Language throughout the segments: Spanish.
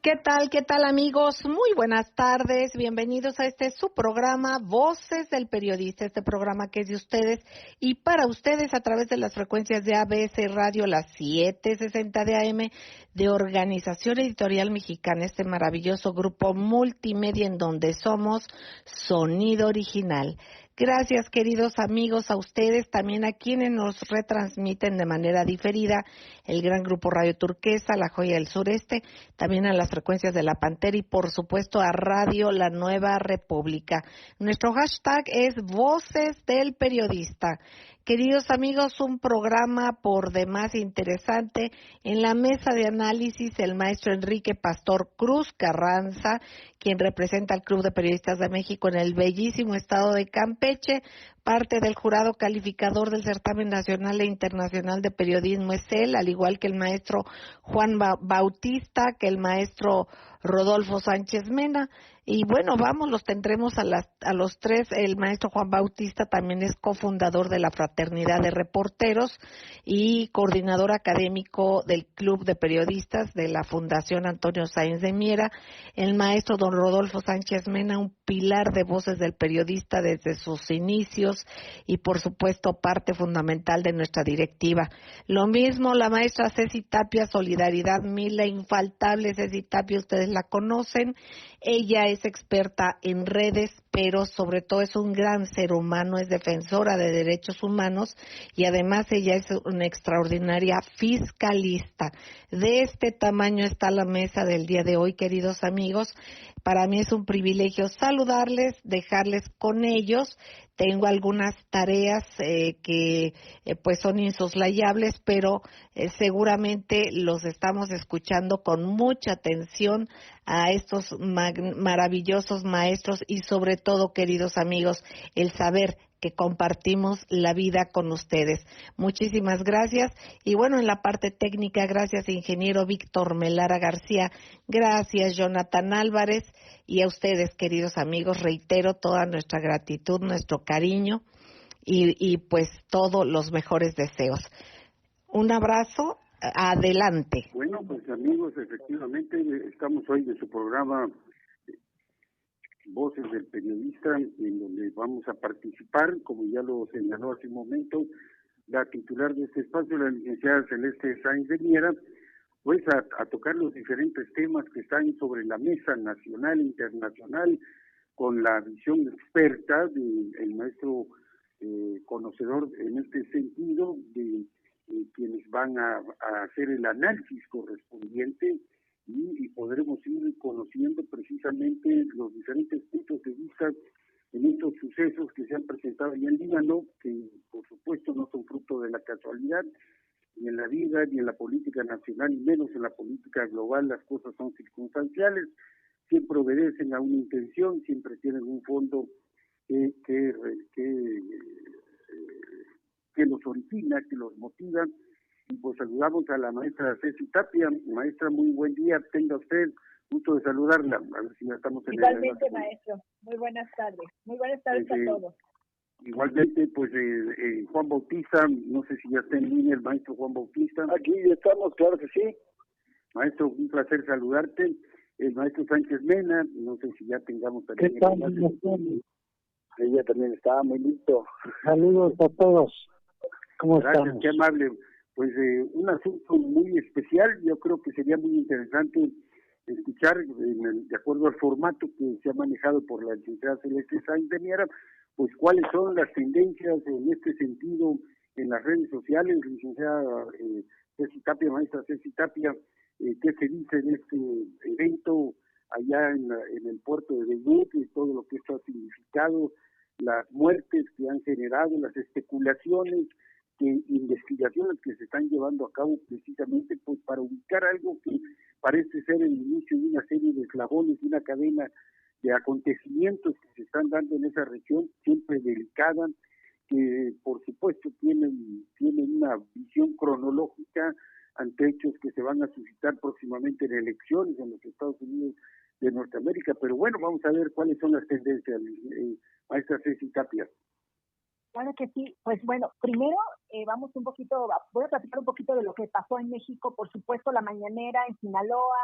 Qué tal amigos? Muy buenas tardes, bienvenidos a su programa Voces del Periodista, este programa que es de ustedes y para ustedes a través de las frecuencias de ABC Radio, las 760 de AM, de Organización Editorial Mexicana, este maravilloso grupo multimedia en donde somos Sonido Original. Gracias, queridos amigos, a ustedes, también a quienes nos retransmiten de manera diferida, el gran grupo Radio Turquesa, La Joya del Sureste, también a las frecuencias de La Pantera y, por supuesto, a Radio La Nueva República. Nuestro hashtag es Voces del Periodista. Queridos amigos, un programa por demás interesante. En la mesa de análisis, el maestro Enrique Pastor Cruz Carranza, quien representa al Club de Periodistas de México en el bellísimo estado de Campeche, parte del jurado calificador del certamen nacional e internacional de periodismo es él, al igual que el maestro Juan Bautista, que el maestro Rodolfo Sánchez Mena. Y bueno, los tendremos a los tres. El maestro Juan Bautista también es cofundador de la Fraternidad de Reporteros y coordinador académico del Club de Periodistas de la Fundación Antonio Sáenz de Miera. El maestro don Rodolfo Sánchez Mena, un pilar de Voces del Periodista desde sus inicios y por supuesto parte fundamental de nuestra directiva. Lo mismo la maestra Ceci Tapia, Solidaridad Mil, la infaltable Ceci Tapia, ustedes la conocen. Ella es experta en redes, pero sobre todo es un gran ser humano, es defensora de derechos humanos y además ella es una extraordinaria fiscalista. De este tamaño está la mesa del día de hoy, queridos amigos. Para mí es un privilegio saludarles, dejarles con ellos. Tengo algunas tareas que pues son insoslayables, pero seguramente los estamos escuchando con mucha atención a estos maravillosos maestros y sobre todo, queridos amigos, el saber que compartimos la vida con ustedes. Muchísimas gracias. Y bueno, en la parte técnica, gracias ingeniero Víctor Melara García, gracias Jonathan Álvarez, y a ustedes, queridos amigos, reitero toda nuestra gratitud, nuestro cariño y pues todos los mejores deseos. Un abrazo, adelante. Bueno, pues amigos, efectivamente estamos hoy de su programa Voces del Periodista, en donde vamos a participar, como ya lo señaló hace un momento, la titular de este espacio, la licenciada Celeste Sáenz de Miera, pues a tocar los diferentes temas que están sobre la mesa nacional e internacional, con la visión experta del maestro conocedor en este sentido, de quienes van a hacer el análisis correspondiente y podremos ir conociendo precisamente los diferentes puntos de vista en estos sucesos que se han presentado allá en Líbano, que por supuesto no son fruto de la casualidad, ni en la vida, ni en la política nacional, y menos en la política global. Las cosas son circunstanciales, siempre obedecen a una intención, siempre tienen un fondo que los origina, que los motiva. Y pues saludamos a la maestra Ceci Tapia. Maestra, muy buen día, tenga usted, gusto de saludarla. A ver si ya estamos en igualmente, maestro, muy buenas tardes a todos. Igualmente, pues Juan Bautista, no sé si ya está en línea el maestro Juan Bautista. Aquí estamos, claro que sí. Maestro, un placer saludarte. El maestro Sánchez Mena, no sé si ya tengamos también. ¿Qué tal? Ella también está muy listo. Saludos a todos. ¿Cómo Gracias, estamos? qué amable. Pues un asunto muy especial, yo creo que sería muy interesante escuchar, de acuerdo al formato que se ha manejado por la licenciada Celeste Sáenz de Miera, pues cuáles son las tendencias en este sentido en las redes sociales. Licenciada Ceci Tapia, maestra Ceci Tapia, ¿qué se dice de este evento allá en el puerto de Beirut y todo lo que esto ha significado, las muertes que han generado, las especulaciones, investigaciones que se están llevando a cabo precisamente pues para ubicar algo que parece ser el inicio de una serie de eslabones, de una cadena de acontecimientos que se están dando en esa región, siempre delicada, que por supuesto tienen una visión cronológica ante hechos que se van a suscitar próximamente en elecciones en los Estados Unidos de Norteamérica. Pero bueno, vamos a ver cuáles son las tendencias, maestra Ceci Tapia. Claro que sí. Pues bueno, primero voy a platicar un poquito de lo que pasó en México. Por supuesto, la mañanera en Sinaloa,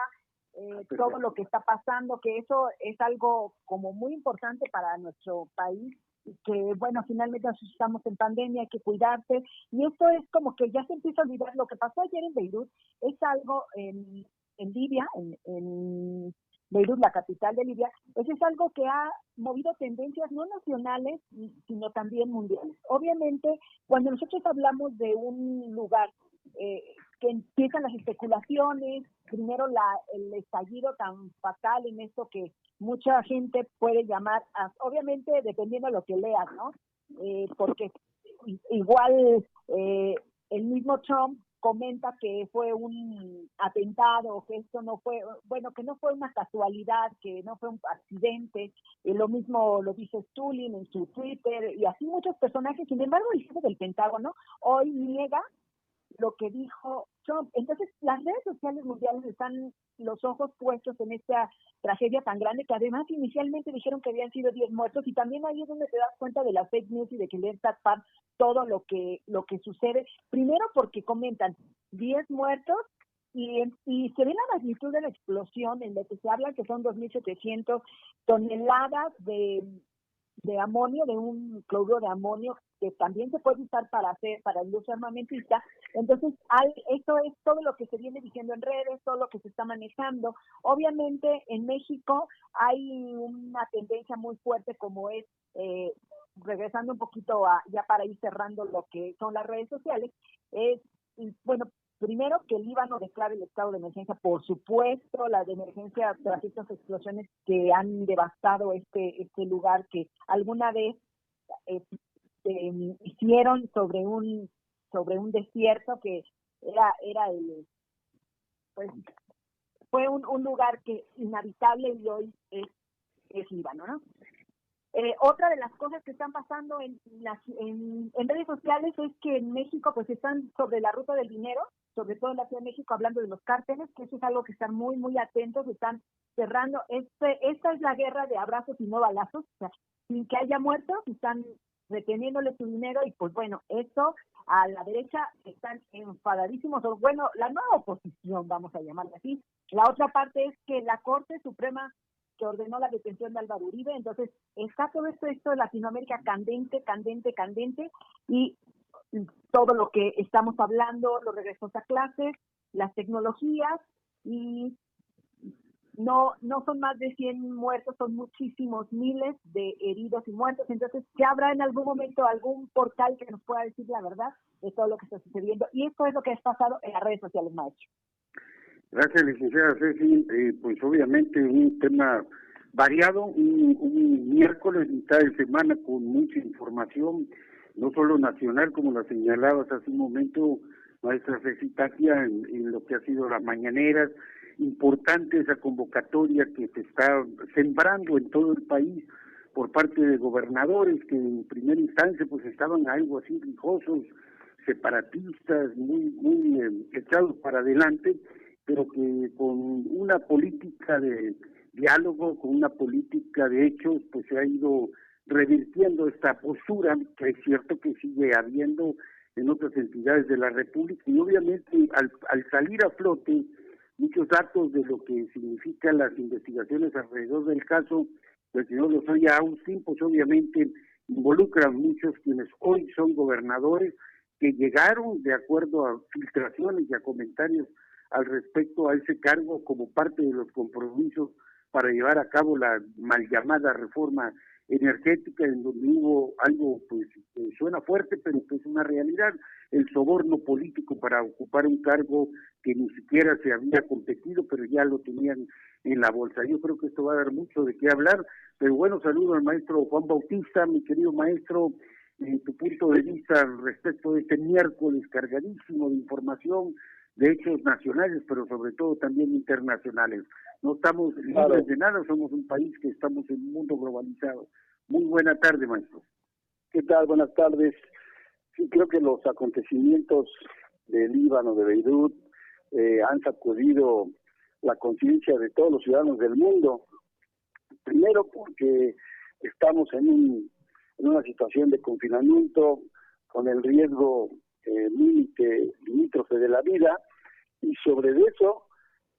todo lo que está pasando, que eso es algo como muy importante para nuestro país, que bueno, finalmente nos estamos en pandemia, hay que cuidarse, y esto es como que ya se empieza a olvidar. Lo que pasó ayer en Beirut es algo en Libia, en Beirut, la capital de Libia, pues es algo que ha movido tendencias no nacionales, sino también mundiales. Obviamente, cuando nosotros hablamos de un lugar que empiezan las especulaciones, primero el estallido tan fatal en esto que mucha gente puede llamar, obviamente dependiendo de lo que leas, ¿no? Porque igual el mismo Trump comenta que fue un atentado, que esto no fue, bueno, que no fue una casualidad, que no fue un accidente, lo mismo lo dice Stulin en su Twitter, y así muchos personajes. Sin embargo, el jefe del Pentágono hoy niega lo que dijo Trump. Entonces, las redes sociales mundiales están los ojos puestos en esta tragedia tan grande, que además inicialmente dijeron que habían sido 10 muertos, y también ahí es donde te das cuenta de las fake news y de que le tapar todo lo que sucede. Primero porque comentan 10 muertos y se ve la magnitud de la explosión, en la que se habla que son 2.700 toneladas de amonio, de un cloruro de amonio, que también se puede usar para la industria armamentista. Entonces, esto es todo lo que se viene diciendo en redes, todo lo que se está manejando. Obviamente, en México hay una tendencia muy fuerte, como es, regresando un poquito ya para ir cerrando lo que son las redes sociales, es, bueno, primero que el Líbano declare el estado de emergencia, por supuesto, la de emergencia tras estas explosiones que han devastado este lugar, que alguna vez hicieron sobre un desierto que era pues fue un lugar que inhabitable, y hoy es Líbano, ¿no? Otra de las cosas que están pasando en redes sociales es que en México pues están sobre la ruta del dinero, sobre todo en la Ciudad de México, hablando de los cárteles, que eso es algo que están muy, muy atentos, están cerrando. Esta es la guerra de abrazos y no balazos, o sea, sin que haya muertos, están reteniéndole su dinero, y pues bueno, eso a la derecha están enfadadísimos, o bueno, la nueva oposición, vamos a llamarla así. La otra parte es que la Corte Suprema, que ordenó la detención de Álvaro Uribe, entonces está todo esto de Latinoamérica candente, y todo lo que estamos hablando, los regresos a clases, las tecnologías, y no son más de 100 muertos, son muchísimos, miles de heridos y muertos. Entonces, ¿qué habrá en algún momento algún portal que nos pueda decir la verdad de todo lo que está sucediendo? Y esto es lo que ha pasado en las redes sociales, maestro. Gracias, licenciada Ceci. Pues obviamente un tema variado, un miércoles, mitad de semana, con mucha información, no solo nacional, como la señalabas hace un momento, maestra Ceci Tapia, en lo que ha sido las mañaneras. Importante esa convocatoria que se está sembrando en todo el país por parte de gobernadores que en primera instancia pues estaban algo así rijosos, separatistas, muy echados para adelante, pero que con una política de diálogo, con una política de hechos, pues se ha ido revirtiendo esta postura, que es cierto que sigue habiendo en otras entidades de la República, y obviamente al salir a flote muchos datos de lo que significan las investigaciones alrededor del caso del señor Lozoya Austin, pues obviamente involucran muchos quienes hoy son gobernadores, que llegaron de acuerdo a filtraciones y a comentarios al respecto a ese cargo como parte de los compromisos para llevar a cabo la mal llamada reforma energética, en donde hubo algo pues que suena fuerte, pero que es una realidad, el soborno político para ocupar un cargo que ni siquiera se había competido, pero ya lo tenían en la bolsa. Yo creo que esto va a dar mucho de qué hablar, pero bueno, saludo al maestro Juan Bautista, mi querido maestro, tu punto de vista respecto de este miércoles cargadísimo de información, de hechos nacionales, pero sobre todo también internacionales. No estamos libres de nada, somos un país que estamos en un mundo globalizado. Muy buena tarde, maestro. ¿Qué tal? Buenas tardes. Sí, creo que los acontecimientos del Líbano, de Beirut, han sacudido la conciencia de todos los ciudadanos del mundo. Primero porque estamos en una situación de confinamiento con el riesgo limítrofe de la vida, y sobre eso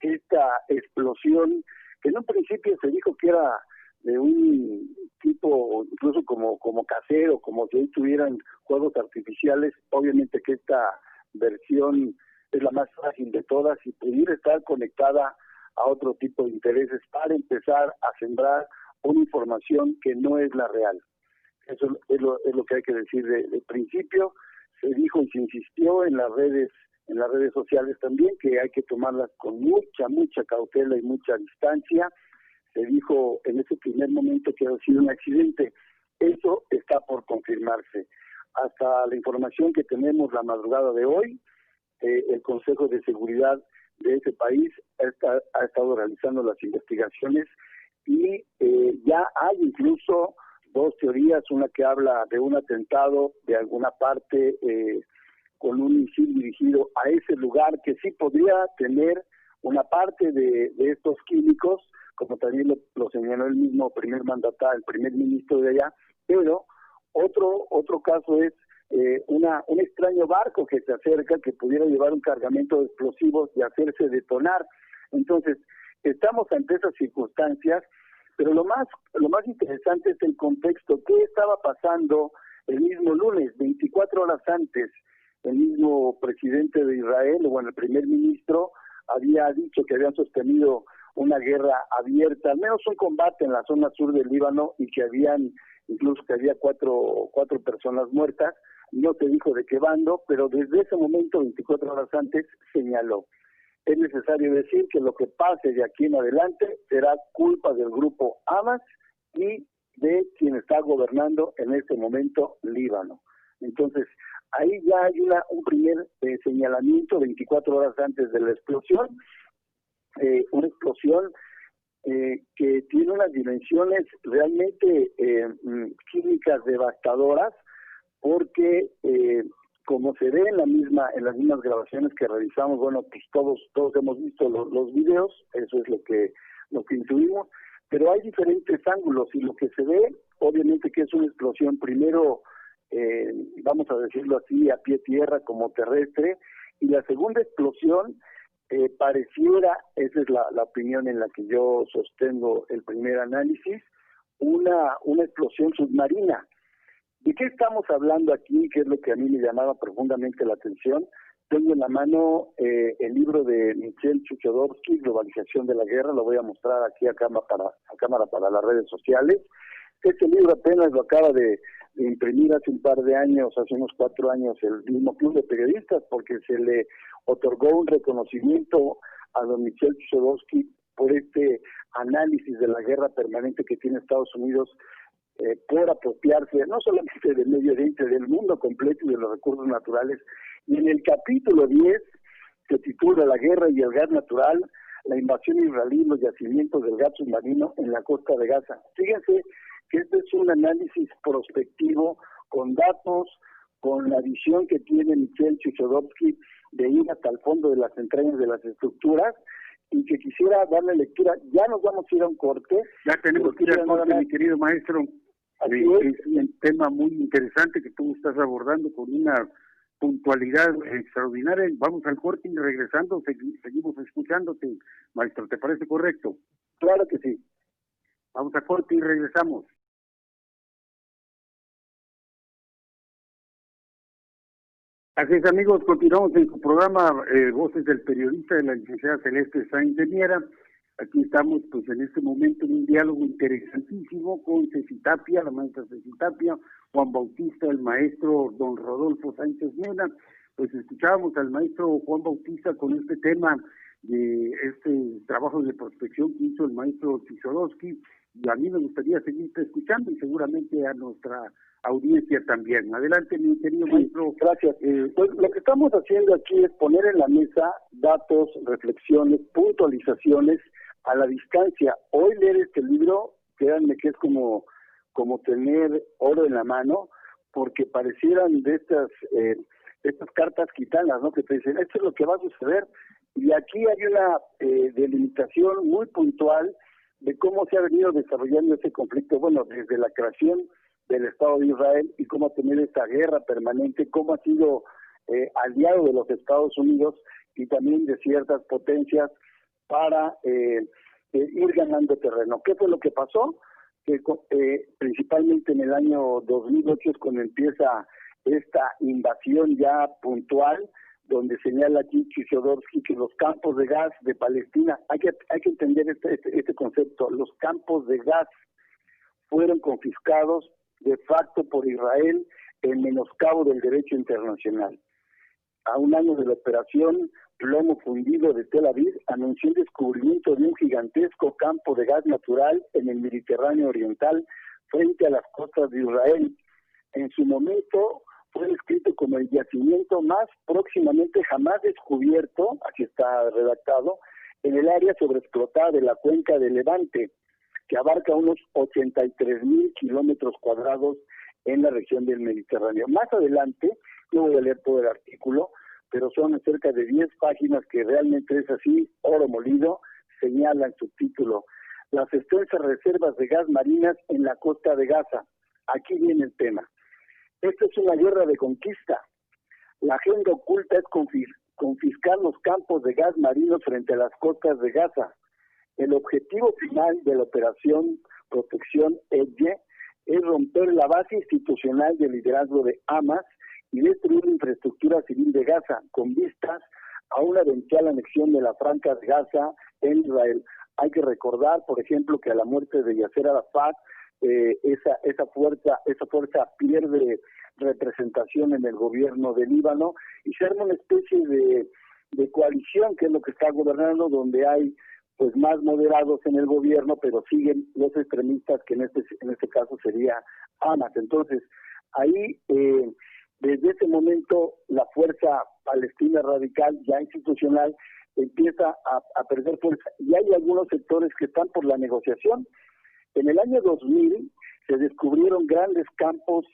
esta explosión, que en un principio se dijo que era de un tipo incluso como casero, como si ahí tuvieran juegos artificiales. Obviamente que esta versión es la más fácil de todas y pudiera estar conectada a otro tipo de intereses para empezar a sembrar una información que no es la real. Eso es lo que hay que decir de principio. Se dijo y se insistió en las redes sociales también, que hay que tomarlas con mucha cautela y mucha distancia. Se dijo en ese primer momento que ha sido un accidente. Eso está por confirmarse. Hasta la información que tenemos la madrugada de hoy, el Consejo de Seguridad de ese país ha estado realizando las investigaciones y ya hay incluso dos teorías, una que habla de un atentado de alguna parte con un misil dirigido a ese lugar que sí podría tener una parte de estos químicos, como también lo señaló el mismo primer ministro de allá, pero otro caso es un extraño barco que se acerca, que pudiera llevar un cargamento de explosivos y hacerse detonar. Entonces, estamos ante esas circunstancias, pero lo más interesante es el contexto. ¿Qué estaba pasando el mismo lunes, 24 horas antes? El mismo presidente de Israel, el primer ministro, había dicho que habían sostenido una guerra abierta, al menos un combate en la zona sur del Líbano, y que había cuatro personas muertas. No se dijo de qué bando, pero desde ese momento, 24 horas antes, señaló: es necesario decir que lo que pase de aquí en adelante será culpa del grupo Hamas y de quien está gobernando en este momento Líbano. Entonces, ahí ya hay un primer señalamiento 24 horas antes de la explosión, una explosión que tiene unas dimensiones realmente químicas devastadoras, porque como se ve en las mismas grabaciones que realizamos, pues todos hemos visto los videos, eso es lo que intuimos, pero hay diferentes ángulos y lo que se ve, obviamente que es una explosión primero, vamos a decirlo así, a pie tierra como terrestre, y la segunda explosión pareciera, esa es la opinión en la que yo sostengo el primer análisis, una explosión submarina. ¿De qué estamos hablando aquí? Que es lo que a mí me llamaba profundamente la atención. Tengo en la mano el libro de Michel Chochodovsky, Globalización de la Guerra, lo voy a mostrar aquí a cámara para las redes sociales. Este libro apenas lo acaba de imprimir hace un par de años, hace unos 4 años, el mismo Club de Periodistas, porque se le otorgó un reconocimiento a don Michel Chochodovsky por este análisis de la guerra permanente que tiene Estados Unidos por apropiarse no solamente del Medio Oriente, del mundo completo y de los recursos naturales. Y en el capítulo 10 se titula La guerra y el gas natural, la invasión israelí y los yacimientos del gas submarino en la costa de Gaza. Fíjense que este es un análisis prospectivo con datos, con la visión que tiene Michel Chochodovsky de ir hasta el fondo de las entrañas de las estructuras, y que quisiera darle lectura. Ya nos vamos a ir a un corte. Ya tenemos que ir al corte, mi querido maestro. Es un tema muy interesante que tú estás abordando con una puntualidad extraordinaria. Vamos al corte y regresando seguimos escuchándote, maestro. ¿Te parece correcto? Claro que sí. Vamos a corte y regresamos. Así es, amigos, continuamos en su programa Voces del Periodista, de la licenciada Celeste Sainz de Miera. Aquí estamos, pues, en este momento en un diálogo interesantísimo con Ceci Tapia, la maestra Ceci Tapia, Juan Bautista, el maestro don Rodolfo Sánchez Mena. Pues escuchábamos al maestro Juan Bautista con este tema de este trabajo de prospección que hizo el maestro Chochodovsky, y a mí me gustaría seguirte escuchando y seguramente a nuestra audiencia también. Adelante, mi querido maestro. Gracias. Pues lo que estamos haciendo aquí es poner en la mesa datos, reflexiones, puntualizaciones a la distancia. Hoy leer este libro, créanme que es como tener oro en la mano, porque parecieran de estas cartas gitanas, ¿no? Que te dicen, esto es lo que va a suceder, y aquí hay una delimitación muy puntual de cómo se ha venido desarrollando ese conflicto, bueno, desde la creación del Estado de Israel y cómo ha tenido esta guerra permanente, cómo ha sido aliado de los Estados Unidos y también de ciertas potencias para ir ganando terreno. ¿Qué fue lo que pasó? Que principalmente en el año 2008 es cuando empieza esta invasión ya puntual, donde señala aquí Chisholowski que los campos de gas de Palestina, hay que entender este concepto, los campos de gas fueron confiscados de facto por Israel en menoscabo del derecho internacional. A un año de la operación Plomo Fundido de Tel Aviv anunció el descubrimiento de un gigantesco campo de gas natural en el Mediterráneo Oriental frente a las costas de Israel. En su momento fue descrito como el yacimiento más próximamente jamás descubierto, así está redactado, en el área sobreexplotada de la cuenca de Levante, que abarca unos 83,000 kilómetros cuadrados en la región del Mediterráneo. Más adelante, no voy a leer todo el artículo, pero son cerca de 10 páginas que realmente es así, oro molido, señala el subtítulo, las extensas reservas de gas marinas en la costa de Gaza. Aquí viene el tema. Esto es una guerra de conquista. La agenda oculta es confiscar los campos de gas marinos frente a las costas de Gaza. El objetivo final de la operación Protección Edge es romper la base institucional del liderazgo de Hamas y destruir la infraestructura civil de Gaza, con vistas a una eventual anexión de la Franja de Gaza en Israel. Hay que recordar, por ejemplo, que a la muerte de Yasser Arafat, esa fuerza pierde representación en el gobierno de Líbano y se arma una especie de coalición, que es lo que está gobernando, donde hay pues más moderados en el gobierno, pero siguen los extremistas, que en este caso sería Hamas. Entonces, ahí desde ese momento la fuerza palestina radical, ya institucional, empieza a perder fuerza, y hay algunos sectores que están por la negociación. En el año 2000 se descubrieron grandes campos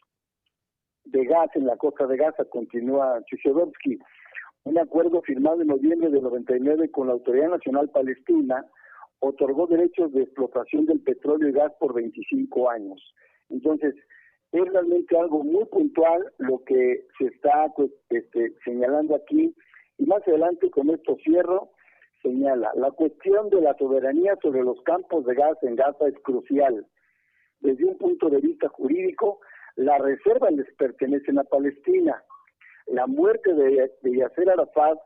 de gas en la costa de Gaza, continúa Chisholowski. Un acuerdo firmado en noviembre de 99 con la Autoridad Nacional Palestina otorgó derechos de explotación del petróleo y gas por 25 años. Entonces, es realmente algo muy puntual lo que se está señalando aquí, y más adelante, con esto cierro, señala, la cuestión de la soberanía sobre los campos de gas en Gaza es crucial. Desde un punto de vista jurídico, las reservas les pertenecen a Palestina. La muerte de Yasser Arafat,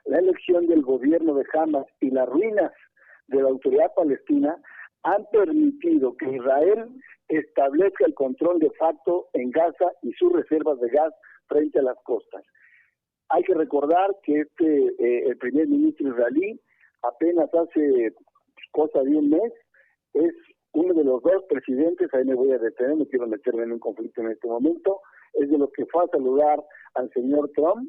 la elección del gobierno de Hamas y las ruinas de la autoridad palestina han permitido que Israel establezca el control de facto en Gaza y sus reservas de gas frente a las costas. Hay que recordar que el primer ministro israelí, apenas hace cosa de un mes, es uno de los dos presidentes, ahí me voy a detener, no quiero meterme en un conflicto en este momento, es de los que fue a saludar al señor Trump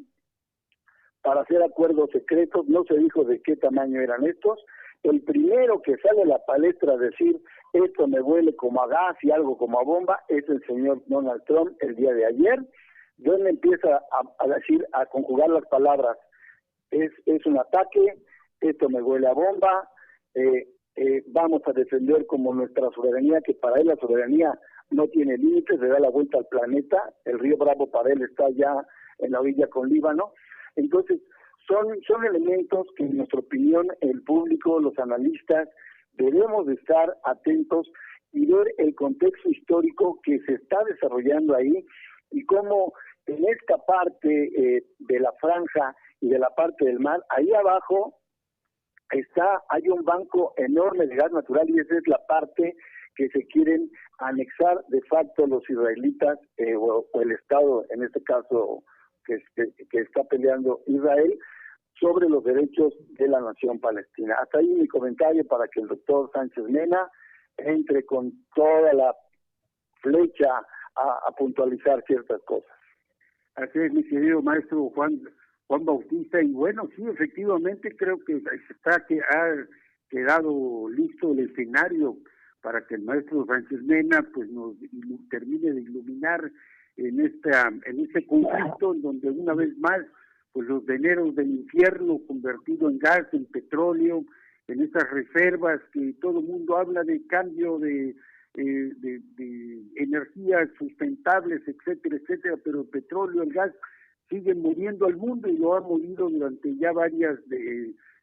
para hacer acuerdos secretos, no se dijo de qué tamaño eran estos. El primero que sale a la palestra a decir esto me huele como a gas y algo como a bomba es el señor Donald Trump el día de ayer, donde empieza a decir, a conjugar las palabras, es un ataque, esto me huele a bomba, vamos a defender como nuestra soberanía, que para él la soberanía no tiene límites, le da la vuelta al planeta, el río Bravo para él está ya en la orilla con Líbano. Entonces, son elementos que en nuestra opinión el público, los analistas, debemos de estar atentos y ver el contexto histórico que se está desarrollando ahí y cómo en esta parte de la franja y de la parte del mar, ahí abajo hay un banco enorme de gas natural y esa es la parte que se quieren anexar de facto los israelitas o el Estado, en este caso que está peleando Israel, sobre los derechos de la nación palestina. Hasta ahí mi comentario para que el doctor Sánchez Mena entre con toda la flecha a puntualizar ciertas cosas. Así es, mi querido maestro Juan Bautista, y bueno, sí, efectivamente creo que ha quedado listo el escenario para que el maestro Sánchez Mena pues nos termine de iluminar en este conflicto en donde una vez más pues los veneros del infierno convertido en gas, en petróleo, en esas reservas que todo el mundo habla de cambio de energías sustentables, etcétera, etcétera, pero el petróleo, el gas siguen moviendo al mundo y lo han movido durante ya varias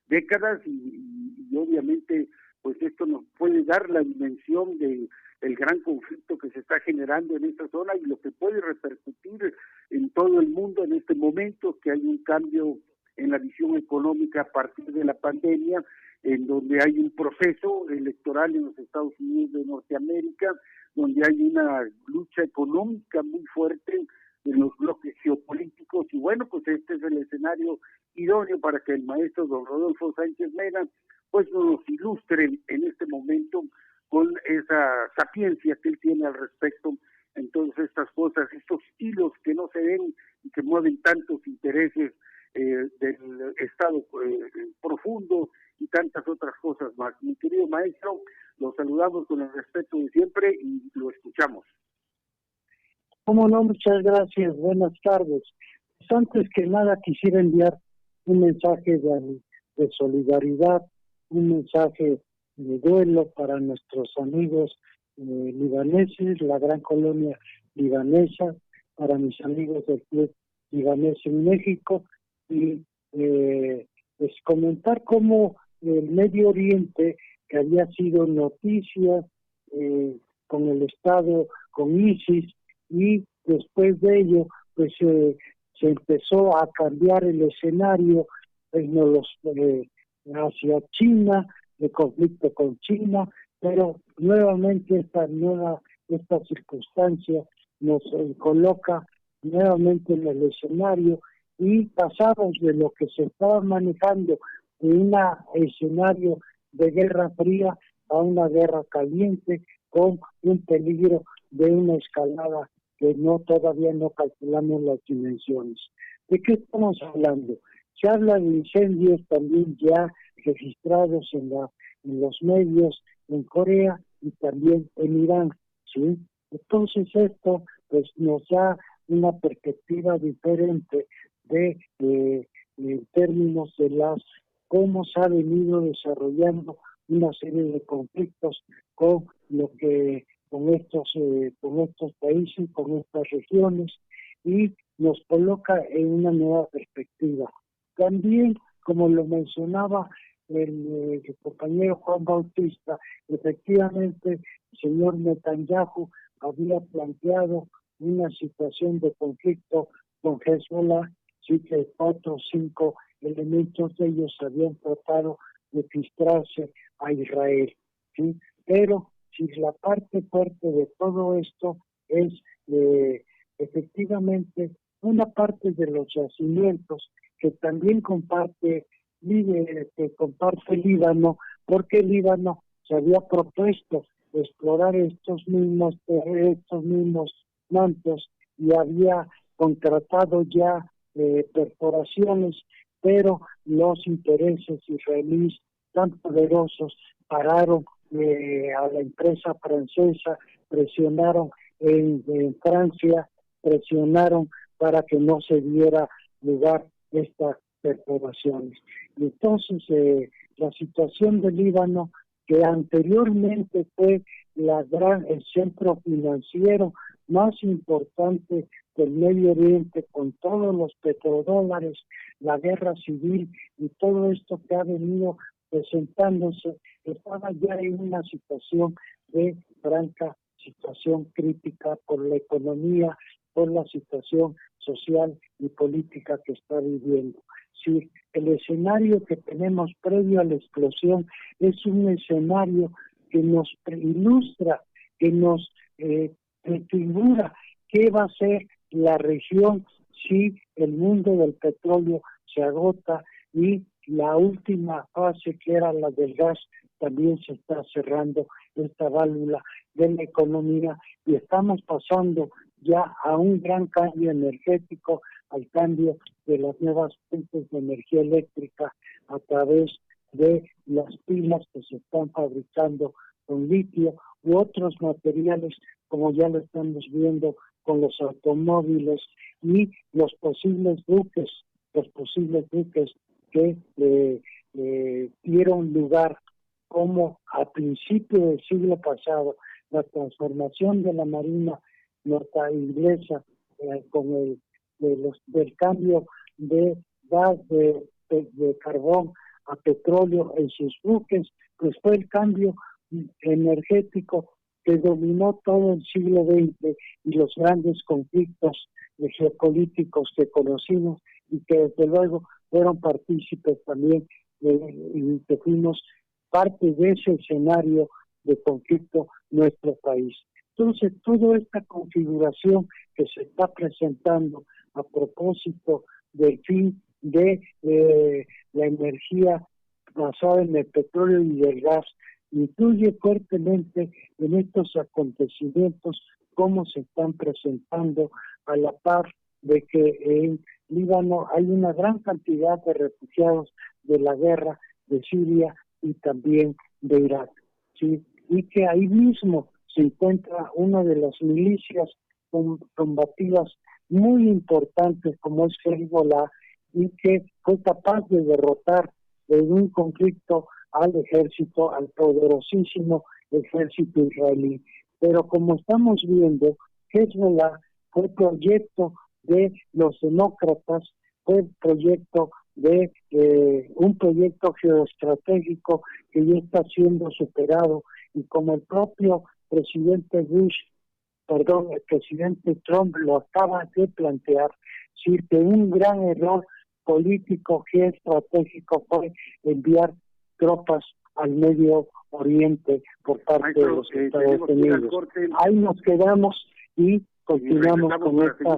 décadas y y obviamente pues esto nos puede dar la dimensión de el gran conflicto que se está generando en esta zona y lo que puede repercutir en todo el mundo en este momento, que hay un cambio en la visión económica a partir de la pandemia, en donde hay un proceso electoral en los Estados Unidos de Norteamérica, donde hay una lucha económica muy fuerte en los bloques geopolíticos, y bueno, pues este es el escenario idóneo para que el maestro don Rodolfo Sánchez Mena pues nos ilustre en este momento con esa sapiencia que él tiene al respecto en todas estas cosas, estos hilos que no se ven y que mueven tantos intereses del Estado profundo y tantas otras cosas más. Mi querido maestro, lo saludamos con el respeto de siempre y lo escuchamos. Cómo no, muchas gracias, buenas tardes. Pues antes que nada quisiera enviar un mensaje de solidaridad, un mensaje de duelo para nuestros amigos libaneses, la gran colonia libanesa, para mis amigos del club libanés en México, y pues comentar cómo el Medio Oriente, que había sido noticia con el Estado, con ISIS, y después de ello pues se empezó a cambiar el escenario hacia China, el conflicto con China, pero nuevamente esta circunstancia nos coloca nuevamente en el escenario, y pasamos de lo que se estaba manejando de un escenario de guerra fría a una guerra caliente, con un peligro de una escalada que todavía no calculamos las dimensiones. ¿De qué estamos hablando? Se habla de incendios también ya registrados en los medios en Corea y también en Irán, ¿sí? Entonces esto pues nos da una perspectiva diferente en términos de cómo se ha venido desarrollando una serie de conflictos con estos países, con estas regiones, y nos coloca en una nueva perspectiva. También, como lo mencionaba el compañero Juan Bautista, efectivamente el señor Netanyahu había planteado una situación de conflicto con Hezbollah, sí, que 4 o 5 elementos de ellos habían tratado de filtrarse a Israel, ¿sí? Pero si la parte fuerte de todo esto es efectivamente una parte de los yacimientos que también comparte Líbano, porque Líbano se había propuesto explorar estos mismos mantos y había contratado ya perforaciones, pero los intereses israelíes tan poderosos pararon a la empresa francesa, presionaron en Francia, presionaron para que no se diera lugar a estas perforaciones. Y entonces la situación del Líbano, que anteriormente fue el centro financiero más importante del Medio Oriente, con todos los petrodólares, la guerra civil y todo esto que ha venido presentándose, estaba ya en una situación de franca situación crítica por la economía, por la situación social y política que está viviendo. Si el escenario que tenemos previo a la explosión es un escenario que nos ilustra, que nos prefigura qué va a ser la región si el mundo del petróleo se agota y la última fase, que era la del gas, también se está cerrando esta válvula de la economía, y estamos pasando ya a un gran cambio energético, al cambio de las nuevas fuentes de energía eléctrica a través de las pilas que se están fabricando con litio u otros materiales, como ya lo estamos viendo con los automóviles y los posibles buques que dieron lugar, como a principios del siglo pasado, la transformación de la marina norteinglesa con del cambio de gas de carbón a petróleo en sus buques, pues fue el cambio energético que dominó todo el siglo XX y los grandes conflictos geopolíticos que conocimos y que desde luego fueron partícipes también y que fuimos parte de ese escenario de conflicto nuestro país. Entonces, toda esta configuración que se está presentando a propósito del fin de la energía basada en el petróleo y el gas, influye fuertemente en estos acontecimientos, cómo se están presentando a la par de que en Líbano hay una gran cantidad de refugiados de la guerra de Siria y también de Irak, ¿sí? Y que ahí mismo se encuentra una de las milicias combativas muy importantes como es Hezbollah, y que fue capaz de derrotar en un conflicto al ejército, al poderosísimo ejército israelí. Pero como estamos viendo, Hezbollah fue proyecto de los demócratas, fue proyecto de un proyecto geoestratégico que ya está siendo superado, y como el propio presidente el presidente Trump lo acaba de plantear, sí, que un gran error político geoestratégico fue enviar tropas al Medio Oriente por parte de los Estados Unidos. Ahí nos quedamos y continuamos con esta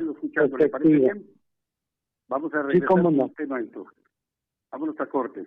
perspectiva. Vamos a regresar con este maestro. Vámonos a corte.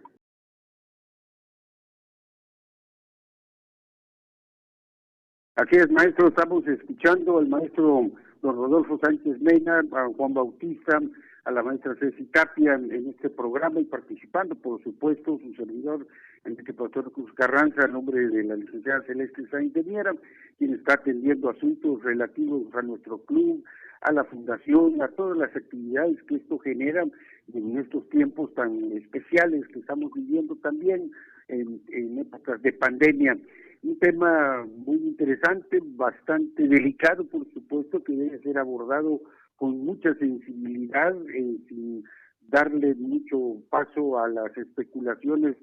Aquí es, maestro, estamos escuchando al maestro don Rodolfo Sánchez Mena, a Juan Bautista, a la maestra Ceci Tapia en este programa, y participando, por supuesto, su servidor Enrique Pastor Cruz Carranza, a nombre de la licenciada Celeste Sainz de Miera, quien está atendiendo asuntos relativos a nuestro club, a la fundación, a todas las actividades que esto genera en estos tiempos tan especiales que estamos viviendo también en épocas de pandemia. Un tema muy interesante, bastante delicado, por supuesto, que debe ser abordado con mucha sensibilidad, sin darle mucho paso a las especulaciones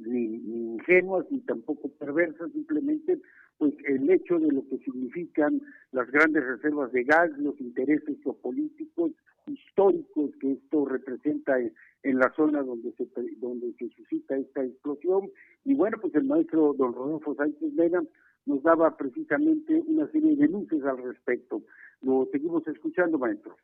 ni ingenuas ni tampoco perversas, simplemente pues el hecho de lo que significan las grandes reservas de gas, los intereses geopolíticos históricos que esto representa en la zona donde se suscita esta explosión. Y bueno, pues el maestro don Rodolfo Sánchez Mena nos daba precisamente una serie de luces al respecto. Lo seguimos escuchando, maestro.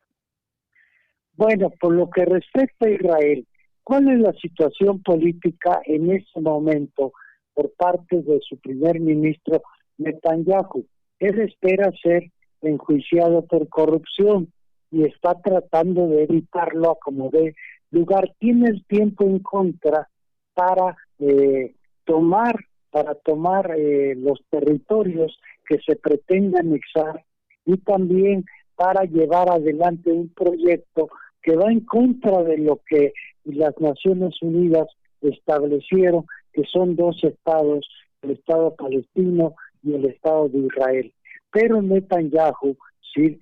Bueno, por lo que respecta a Israel, ¿cuál es la situación política en este momento por parte de su primer ministro Netanyahu? Él espera ser enjuiciado por corrupción y está tratando de evitarlo a como dé lugar. Tiene el tiempo en contra para tomar los territorios que se pretende anexar, y también para llevar adelante un proyecto que va en contra de lo que las Naciones Unidas establecieron, que son dos estados, el Estado palestino y el Estado de Israel. Pero Netanyahu sí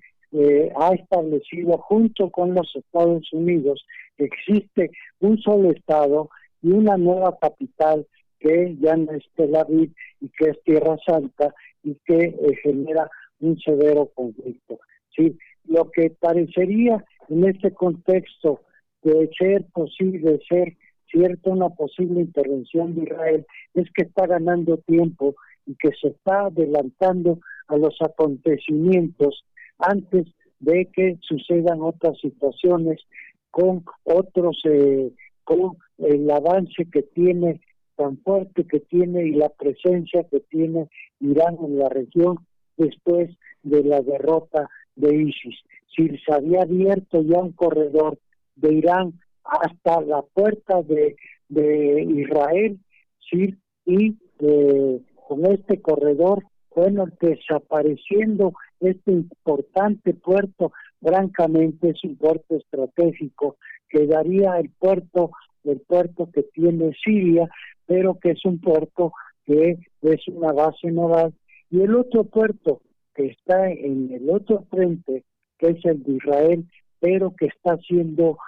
ha establecido junto con los Estados Unidos que existe un solo estado y una nueva capital que ya no es Tel Aviv y que es Tierra Santa, y que genera un severo conflicto. Sí, lo que parecería en este contexto de ser posible, ser cierta una posible intervención de Israel, es que está ganando tiempo y que se está adelantando a los acontecimientos antes de que sucedan otras situaciones con otros, con el avance que tiene tan fuerte que tiene y la presencia que tiene Irán en la región después de la derrota de ISIS. Si se había abierto ya un corredor de Irán hasta la puerta de Israel, sí, y con este corredor, bueno, desapareciendo este importante puerto, francamente es un puerto estratégico, quedaría el puerto que tiene Siria, pero que es un puerto que es una base naval, y el otro puerto que está en el otro frente, que es el de Israel, pero que está siendo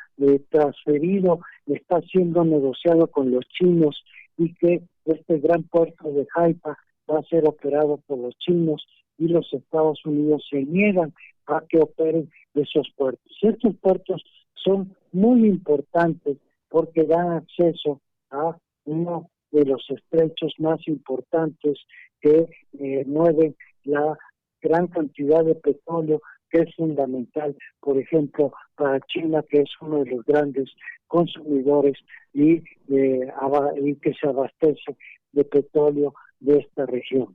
transferido, está siendo negociado con los chinos, y que este gran puerto de Haifa va a ser operado por los chinos, y los Estados Unidos se niegan a que operen esos puertos. Estos puertos son muy importantes porque dan acceso a uno de los estrechos más importantes que mueven la gran cantidad de petróleo, que es fundamental, por ejemplo, para China, que es uno de los grandes consumidores y que se abastece de petróleo de esta región.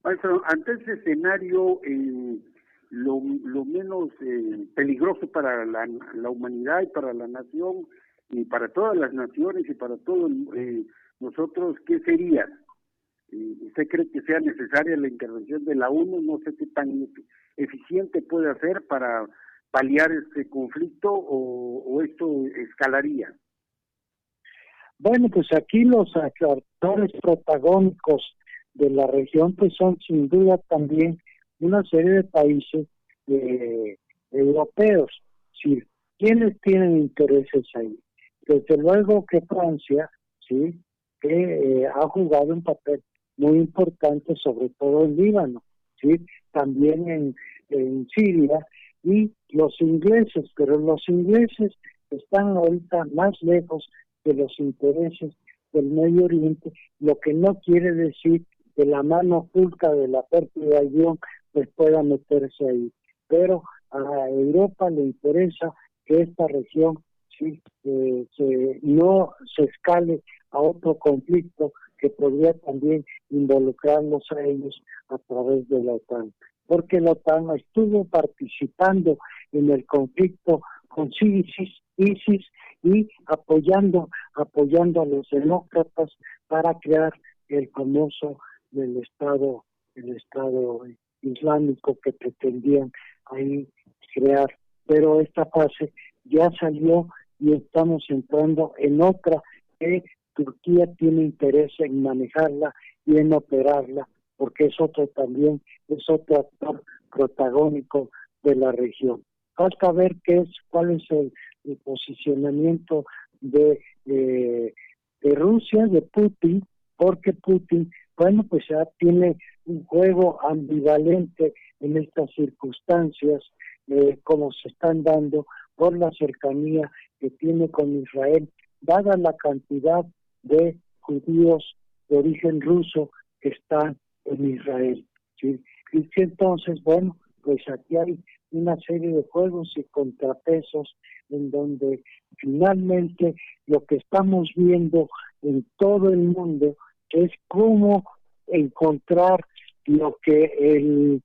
Maestro, ante ese escenario, lo menos peligroso para la humanidad y para la nación, y para todas las naciones y para todos nosotros, ¿qué sería? ¿Usted cree que sea necesaria la intervención de la ONU? No sé qué tan eficiente puede hacer para paliar este conflicto, o esto escalaría. Bueno, pues aquí los actores protagónicos de la región pues son sin duda también una serie de países europeos. Sí, ¿quiénes tienen intereses ahí? Desde luego que Francia, sí, que ha jugado un papel muy importante, sobre todo en Líbano, sí, también en Siria, y los ingleses, pero los ingleses están ahorita más lejos de los intereses del Medio Oriente, lo que no quiere decir que la mano oculta de la pérdida de avión pues pueda meterse ahí. Pero a Europa le interesa que esta región sí no se escale a otro conflicto que podría también involucrarlos a ellos a través de la OTAN. Porque la OTAN estuvo participando en el conflicto con ISIS y apoyando a los demócratas para crear el famoso el Estado Islámico que pretendían ahí crear. Pero esta fase ya salió y estamos entrando en otra que Turquía tiene interés en manejarla y en operarla, porque es otro actor protagónico de la región. Falta ver cuál es el posicionamiento de Rusia, de Putin, porque Putin, bueno, pues ya tiene un juego ambivalente en estas circunstancias, como se están dando por la cercanía que tiene con Israel, dada la cantidad de judíos de origen ruso que están en Israel, ¿sí? Y que entonces, bueno, pues aquí hay una serie de juegos y contrapesos en donde finalmente lo que estamos viendo en todo el mundo es cómo encontrar lo que el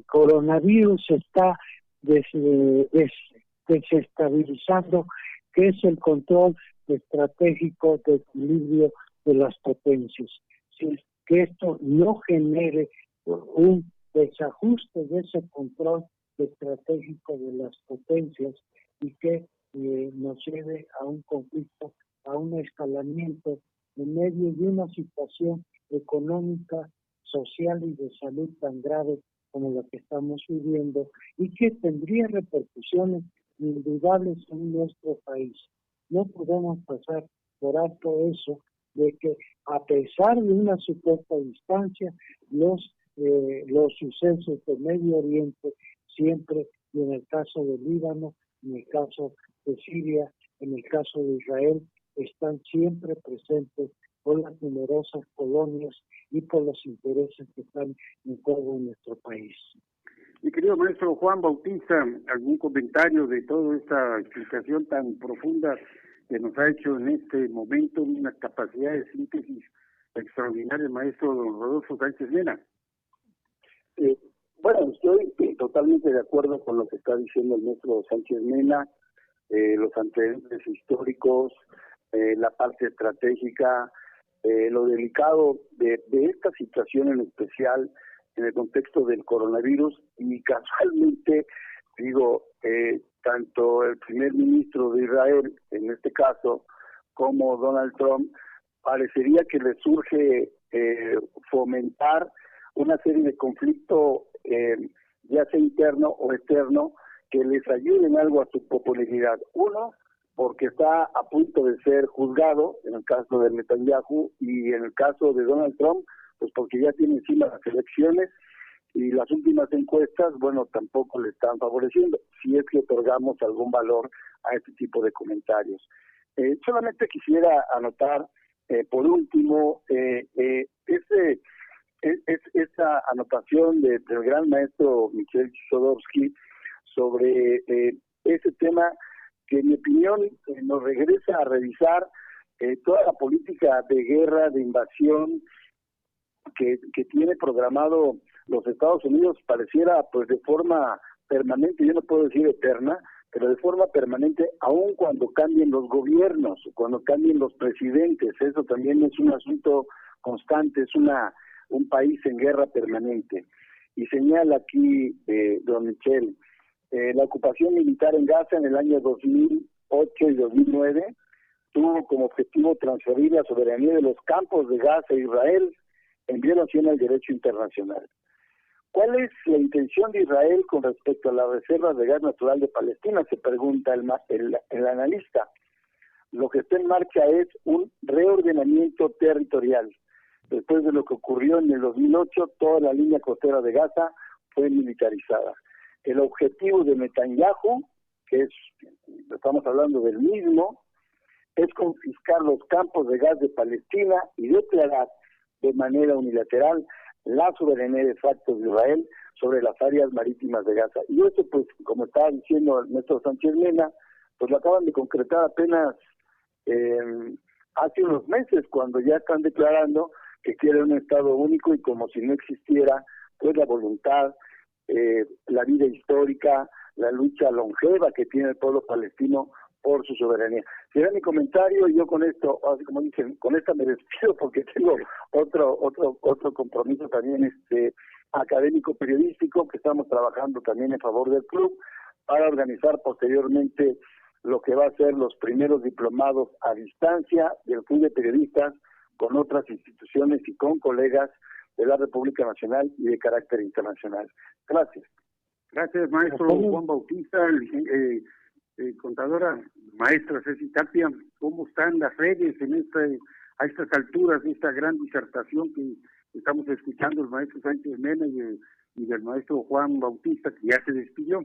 coronavirus está desestabilizando, que es el control estratégico de equilibrio de las potencias. Si que esto no genere un desajuste de ese control estratégico de las potencias y que nos lleve a un conflicto, a un escalamiento en medio de una situación económica, social y de salud tan grave como la que estamos viviendo, y que tendría repercusiones indudables en nuestro país. No podemos pasar por alto eso, de que a pesar de una supuesta distancia, los sucesos de Medio Oriente siempre, y en el caso de Líbano, en el caso de Siria, en el caso de Israel, están siempre presentes por las numerosas colonias y por los intereses que están en juego en nuestro país. Mi querido maestro Juan Bautista, ¿algún comentario de toda esta explicación tan profunda que nos ha hecho en este momento, una capacidad de síntesis extraordinaria, el maestro don Rodolfo Sánchez Mena? Bueno, estoy totalmente de acuerdo con lo que está diciendo el maestro Sánchez Mena, los antecedentes históricos, la parte estratégica, lo delicado de esta situación en especial en el contexto del coronavirus, y casualmente, digo, tanto el primer ministro de Israel, en este caso, como Donald Trump, parecería que le surge fomentar una serie de conflictos, ya sea interno o externo, que les ayuden algo a su popularidad. Uno, porque está a punto de ser juzgado, en el caso de Netanyahu, y en el caso de Donald Trump, pues porque ya tiene encima las elecciones, y las últimas encuestas, bueno, tampoco le están favoreciendo, si es que otorgamos algún valor a este tipo de comentarios. Solamente quisiera anotar, por último, esa anotación del gran maestro Michel Chodorsky sobre ese tema que en mi opinión nos regresa a revisar toda la política de guerra, de invasión que tiene programado los Estados Unidos, pareciera pues de forma permanente, yo no puedo decir eterna, pero de forma permanente, aun cuando cambien los gobiernos, cuando cambien los presidentes. Eso también es un asunto constante, es un país en guerra permanente. Y señala aquí don Michel, la ocupación militar en Gaza en el año 2008 y 2009 tuvo como objetivo transferir la soberanía de los campos de Gaza a Israel en violación al derecho internacional. ¿Cuál es la intención de Israel con respecto a las reservas de gas natural de Palestina? Se pregunta el analista. Lo que está en marcha es un reordenamiento territorial. Después de lo que ocurrió en el 2008, toda la línea costera de Gaza fue militarizada. El objetivo de Netanyahu, que estamos hablando del mismo, es confiscar los campos de gas de Palestina y declarar de manera unilateral la soberanía de facto de Israel sobre las áreas marítimas de Gaza. Y esto, pues, como estaba diciendo el maestro Sánchez Mena, pues lo acaban de concretar apenas hace unos meses, cuando ya están declarando que quieren un Estado único y como si no existiera pues la voluntad, la vida histórica, la lucha longeva que tiene el pueblo palestino por su soberanía. Será mi comentario, y yo con esto, así como dicen, con esta me despido porque tengo otro compromiso también académico periodístico, que estamos trabajando también en favor del club para organizar posteriormente lo que va a ser los primeros diplomados a distancia del Club de Periodistas con otras instituciones y con colegas de la República Nacional y de carácter internacional. Gracias. Gracias, maestro Juan Bautista, contadora, maestra Ceci Tapia. ¿Cómo están las redes a estas alturas de esta gran disertación que estamos escuchando el maestro Sánchez Mena y del maestro Juan Bautista, que ya se despidió?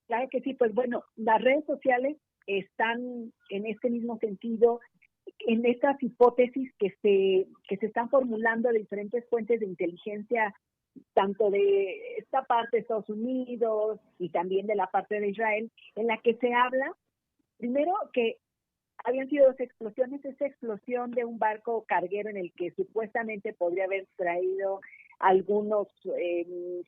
Claro que sí, pues bueno, las redes sociales están en este mismo sentido, en estas hipótesis que se están formulando de diferentes fuentes de inteligencia, tanto de esta parte de Estados Unidos y también de la parte de Israel, en la que se habla, primero, que habían sido dos explosiones, esa explosión de un barco carguero en el que supuestamente podría haber traído algunos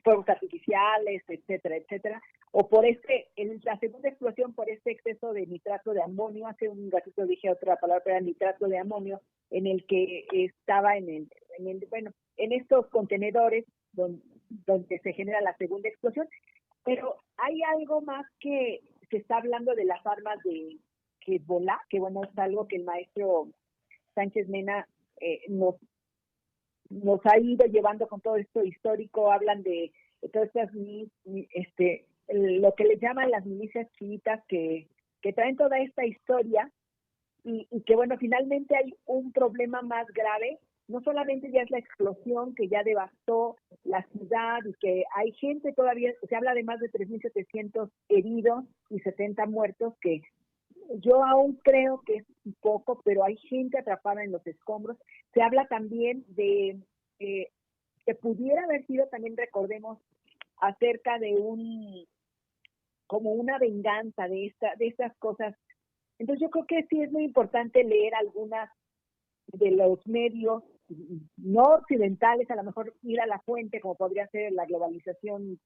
fuegos artificiales, etcétera, etcétera, o por la segunda explosión por este exceso de nitrato de amonio. Hace un ratito dije otra palabra, pero era nitrato de amonio, en el que estaba en estos contenedores donde se genera la segunda explosión. Pero hay algo más, que se está hablando de las armas de Hezbollah, que bueno, es algo que el maestro Sánchez Mena nos ha ido llevando con todo esto histórico. Hablan de todas estas lo que les llaman las milicias chiitas que traen toda esta historia, y que bueno, finalmente hay un problema más grave. No solamente ya es la explosión que ya devastó la ciudad y que hay gente todavía, se habla de más de 3.700 heridos y 70 muertos, que yo aún creo que es poco, pero hay gente atrapada en los escombros. Se habla también de que pudiera haber sido, también recordemos, acerca de como una venganza de estas cosas. Entonces yo creo que sí es muy importante leer algunas de los medios no occidentales, a lo mejor ir a la fuente, como podría ser La globalización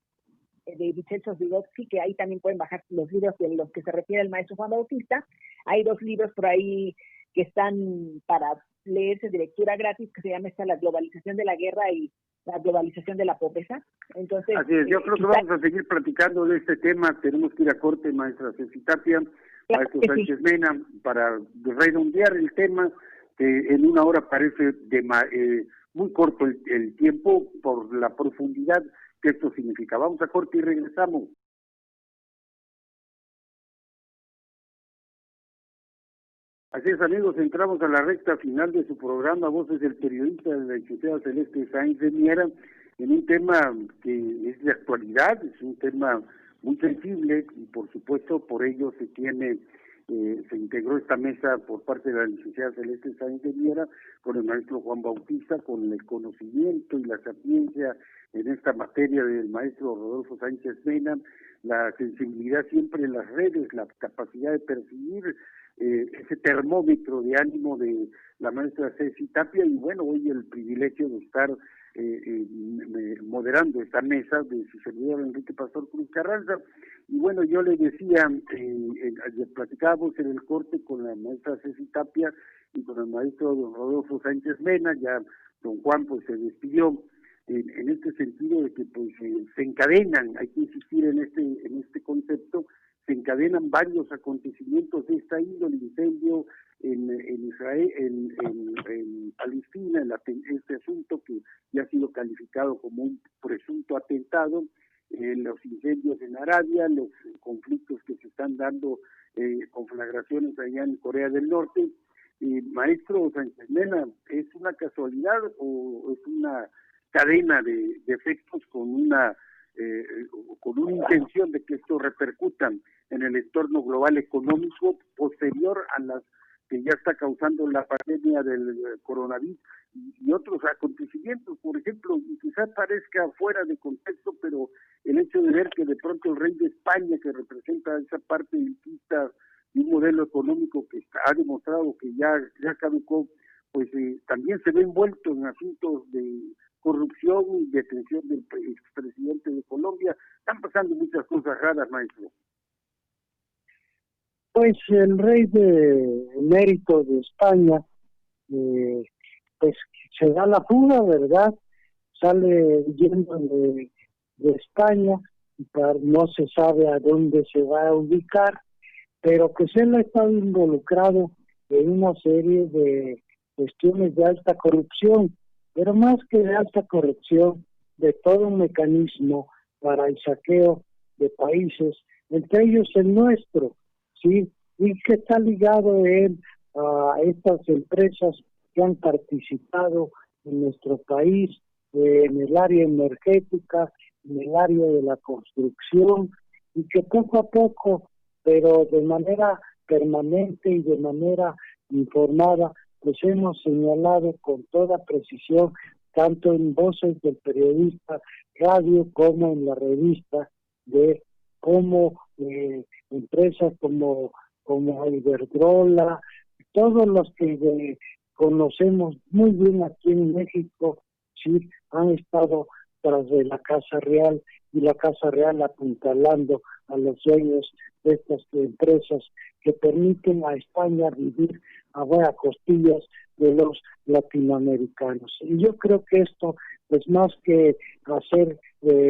de Vygotsky Vygotsky, que ahí también pueden bajar los libros de los que se refiere el maestro Juan Bautista. Hay 2 libros por ahí que están para leerse de lectura gratis, que se llama La globalización de la guerra y La globalización de la pobreza. Entonces, así es, yo creo que vamos a seguir platicando de este tema. Tenemos que ir a corte, maestra Ceci Tapia, maestro Sánchez Mena, para redondear el tema, que en una hora parece muy corto el tiempo por la profundidad que esto significa. Vamos a corte y regresamos. Así es, amigos, entramos a la recta final de su programa Voces del Periodista de la licenciada Celeste Sáenz de Miera, en un tema que es de actualidad, es un tema muy sensible y por supuesto por ello se integró esta mesa por parte de la licenciada Celeste Sáenz de Miera con el maestro Juan Bautista, con el conocimiento y la sapiencia en esta materia del maestro Rodolfo Sánchez Mena, la sensibilidad siempre en las redes, la capacidad de percibir ese termómetro de ánimo de la maestra Ceci Tapia, y bueno, hoy el privilegio de estar moderando esta mesa de su servidor Enrique Pastor Cruz Carranza. Y bueno, yo le decía, platicábamos en el corte con la maestra Ceci Tapia y con el maestro don Rodolfo Sánchez Mena, ya don Juan pues se despidió, en este sentido de que pues se encadenan, hay que insistir en este concepto, se encadenan varios acontecimientos de esta índole, incendio en Israel, en Palestina, este asunto que ya ha sido calificado como un presunto atentado, los incendios en Arabia, los conflictos que se están dando, conflagraciones allá en Corea del Norte. Maestro Sánchez Mena, ¿es una casualidad o es una cadena de efectos con una intención de que esto repercuta en el entorno global económico posterior a las que ya está causando la pandemia del coronavirus y otros acontecimientos? Por ejemplo, y quizás parezca fuera de contexto, pero el hecho de ver que de pronto el rey de España, que representa esa parte elitista de un modelo económico que ha demostrado que ya caducó, pues también se ve envuelto en asuntos de corrupción y detención del expresidente de Colombia. Están pasando muchas cosas raras, maestro. Pues el rey de emérito de España, pues se da la fuga, ¿verdad? Sale huyendo de España, no se sabe a dónde se va a ubicar, pero pues él ha estado involucrado en una serie de cuestiones de alta corrupción, pero más que de alta corrupción, de todo un mecanismo para el saqueo de países, entre ellos el nuestro, ¿sí? Y que está ligado él a estas empresas que han participado en nuestro país, en el área energética, en el área de la construcción, y que poco a poco, pero de manera permanente y de manera informada, pues hemos señalado con toda precisión, tanto en Voces del Periodista Radio como en la revista, de cómo empresas como Iberdrola, todos los que conocemos muy bien aquí en México, sí, han estado tras de la Casa Real, y la Casa Real apuntalando a los dueños de estas empresas que permiten a España vivir a costillas de los latinoamericanos. Y yo creo que esto, pues más que hacer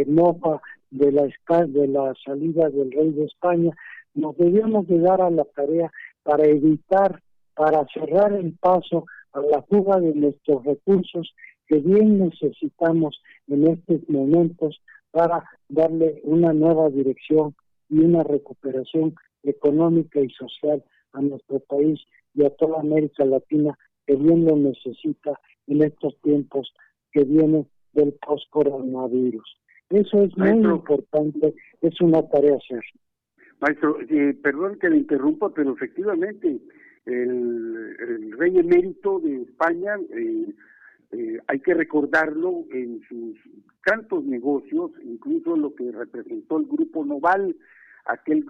mofa de la salida del rey de España, nos debíamos de dar a la tarea para evitar, para cerrar el paso a la fuga de nuestros recursos que bien necesitamos en estos momentos para darle una nueva dirección y una recuperación económica y social a nuestro país y a toda América Latina, que bien lo necesita en estos tiempos que vienen del post-coronavirus. Eso es muy importante, es una tarea hacer. Maestro, perdón que le interrumpa, pero efectivamente el rey emérito de España, hay que recordarlo en sus tantos negocios, incluso lo que representó el Grupo Noval, aquel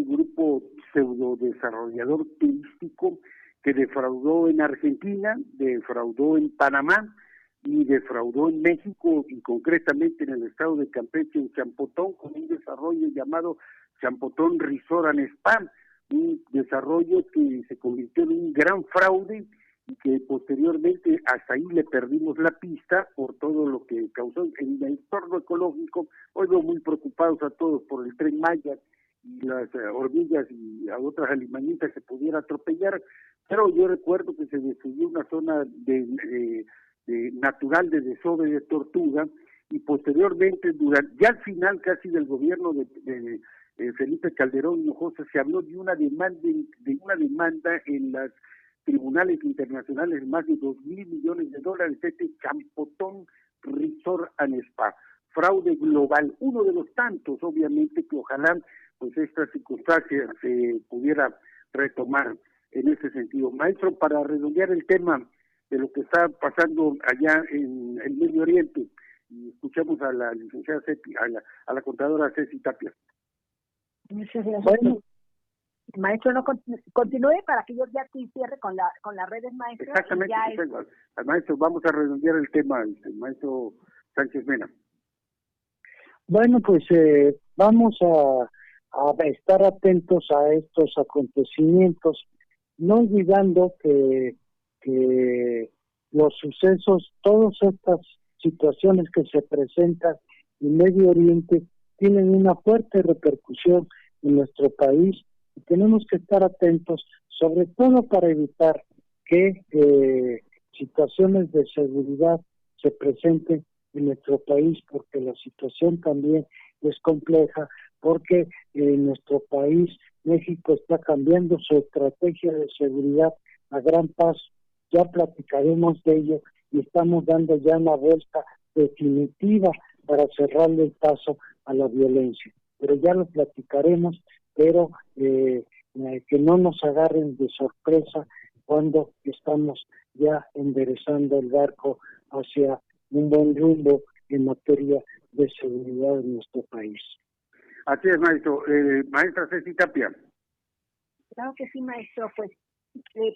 grupo pseudo desarrollador turístico que defraudó en Argentina, defraudó en Panamá y defraudó en México, y concretamente en el estado de Campeche, en Champotón, con un desarrollo llamado Champotón Resort and Spa, un desarrollo que se convirtió en un gran fraude y que posteriormente hasta ahí le perdimos la pista por todo lo que causó en el entorno ecológico. Hoy veo muy preocupados a todos por el Tren Maya y las hormigas y a otras alimañitas que pudiera atropellar, pero yo recuerdo que se destruyó una zona natural de desove de tortuga, y posteriormente, ya al final casi del gobierno de Felipe Calderón Hinojosa, se habló de una demanda en los tribunales internacionales, más de $2,000 millones, este Campotón Resort and Spa, fraude global, uno de los tantos, obviamente, que ojalá pues esta circunstancia se pudiera retomar en ese sentido. Maestro, para redondear el tema de lo que está pasando allá en el Medio Oriente, y escuchamos a la licenciada a la contadora Ceci Tapia. Bueno, maestro, no continúe para que yo ya te cierre con las redes, maestro. Exactamente, maestro, vamos a redondear el tema, maestro Sánchez Mena. Bueno, pues vamos a estar atentos a estos acontecimientos, no olvidando que los sucesos, todas estas situaciones que se presentan en Medio Oriente tienen una fuerte repercusión en nuestro país y tenemos que estar atentos, sobre todo para evitar que situaciones de seguridad se presenten en nuestro país, porque la situación también es compleja, porque en nuestro país, México está cambiando su estrategia de seguridad a gran paso. Ya platicaremos de ello y estamos dando ya una vuelta definitiva para cerrarle el paso a la violencia. Pero ya lo platicaremos, pero que no nos agarren de sorpresa cuando estamos ya enderezando el barco hacia un buen rumbo en materia de seguridad en nuestro país. Así es, maestro. Maestra Ceci Tapia. Claro que sí, maestro. Pues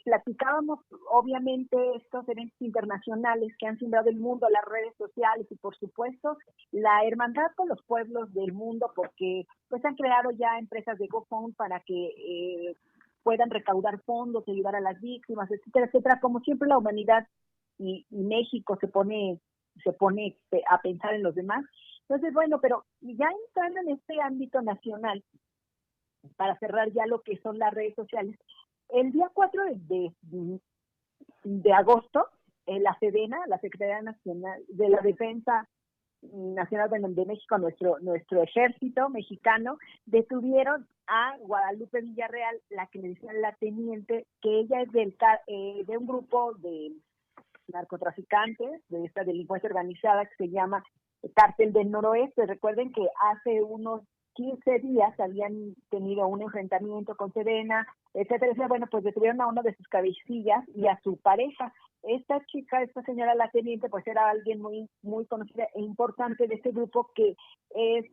platicábamos, obviamente, estos eventos internacionales que han sembrado el mundo, las redes sociales y, por supuesto, la hermandad con los pueblos del mundo, porque pues han creado ya empresas de GoFund para que puedan recaudar fondos, ayudar a las víctimas, etcétera, etcétera. Como siempre, la humanidad y México se pone a pensar en los demás. Entonces, bueno, pero ya entrando en este ámbito nacional, para cerrar ya lo que son las redes sociales, el día 4 de agosto, la SEDENA, la Secretaría Nacional de la Defensa Nacional de México, nuestro ejército mexicano, detuvieron a Guadalupe Villarreal, la que le decían la teniente, que ella es de un grupo de narcotraficantes, de esta delincuencia organizada que se llama Cártel del Noroeste. Recuerden que hace unos 15 días habían tenido un enfrentamiento con Sedena, etcétera. Bueno, pues detuvieron a uno de sus cabecillas y a su pareja. Esta señora la teniente, pues era alguien muy, muy conocida e importante de este grupo, que es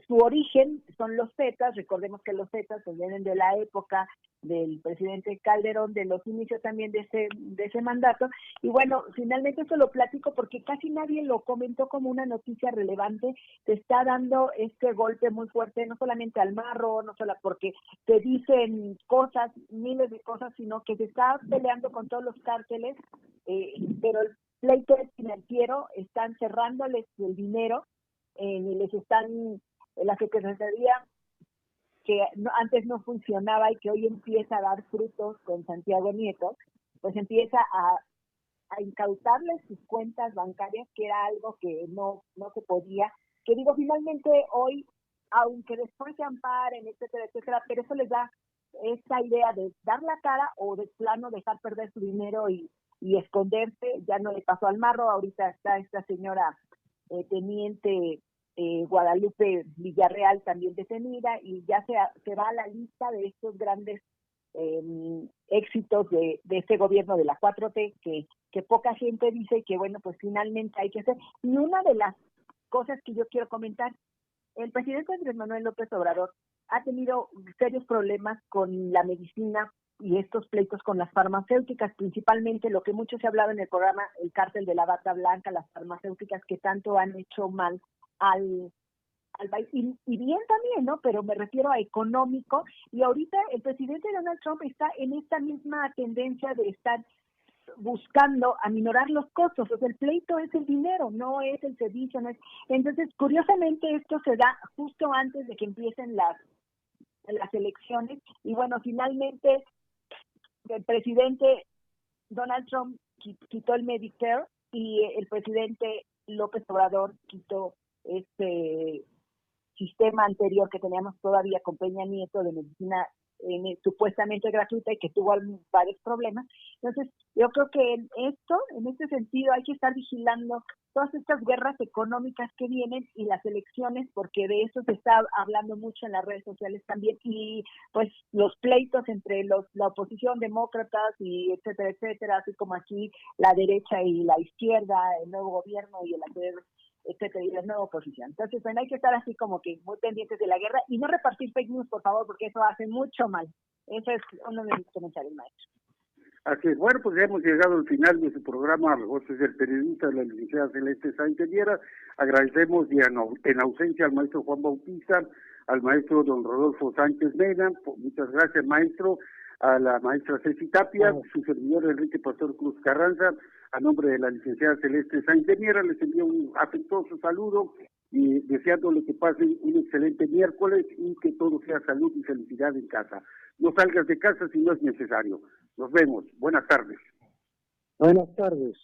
su origen son los Zetas. Recordemos que los Zetas pues vienen de la época del presidente Calderón, de los inicios también de ese mandato. Y bueno, finalmente eso lo platico porque casi nadie lo comentó como una noticia relevante. Se está dando este golpe muy fuerte, no solamente al marro, no solo porque te dicen cosas, miles de cosas, sino que se está peleando con todos los cárteles, pero el pleito es financiero, están cerrándoles el dinero, y les están, la Secretaría que antes no funcionaba y que hoy empieza a dar frutos con Santiago Nieto, pues empieza a incautarles sus cuentas bancarias, que era algo que no se podía, que digo, finalmente hoy, aunque después se amparen, etcétera, etcétera, pero eso les da esta idea de dar la cara o de plano dejar perder su dinero y esconderse. Ya no le pasó al marro, ahorita está esta señora teniente Guadalupe Villarreal también detenida, y ya se va a la lista de estos grandes éxitos de este gobierno de la 4T, que poca gente dice que, bueno, pues finalmente hay que hacer. Y una de las cosas que yo quiero comentar, el presidente Andrés Manuel López Obrador ha tenido serios problemas con la medicina y estos pleitos con las farmacéuticas, principalmente lo que mucho se ha hablado en el programa, el cártel de la bata blanca, las farmacéuticas que tanto han hecho mal al país, y bien también, ¿no? Pero me refiero a económico, y ahorita el presidente Donald Trump está en esta misma tendencia de estar buscando aminorar los costos. O sea, el pleito es el dinero, no es el servicio, no es. Entonces, curiosamente, esto se da justo antes de que empiecen las elecciones, y bueno, finalmente el presidente Donald Trump quitó el Medicare y el presidente López Obrador quitó sistema anterior que teníamos todavía con Peña Nieto de medicina supuestamente gratuita y que tuvo varios problemas. Entonces, yo creo que en este sentido, hay que estar vigilando todas estas guerras económicas que vienen y las elecciones, porque de eso se está hablando mucho en las redes sociales también, y pues los pleitos entre la oposición, demócratas y etcétera, así como aquí la derecha y la izquierda, el nuevo gobierno y el anterior, etcétera, y la nueva oposición. Entonces, bueno, hay que estar así como que muy pendientes de la guerra y no repartir fake news, por favor, porque eso hace mucho mal. Eso es uno de mis comentarios, maestro. Así es. Bueno, pues ya hemos llegado al final de su programa Voces del Periodista de la licenciada Celeste Sáenz de Miera. Agradecemos en ausencia al maestro Juan Bautista, al maestro don Rodolfo Sánchez Mena, muchas gracias, maestro, a la maestra Ceci Tapia, su servidor Enrique Pastor Cruz Carranza. A nombre de la licenciada Celeste Sáenz de Miera, les envío un afectuoso saludo y deseándole que pasen un excelente miércoles y que todo sea salud y felicidad en casa. No salgas de casa si no es necesario. Nos vemos. Buenas tardes. Buenas tardes.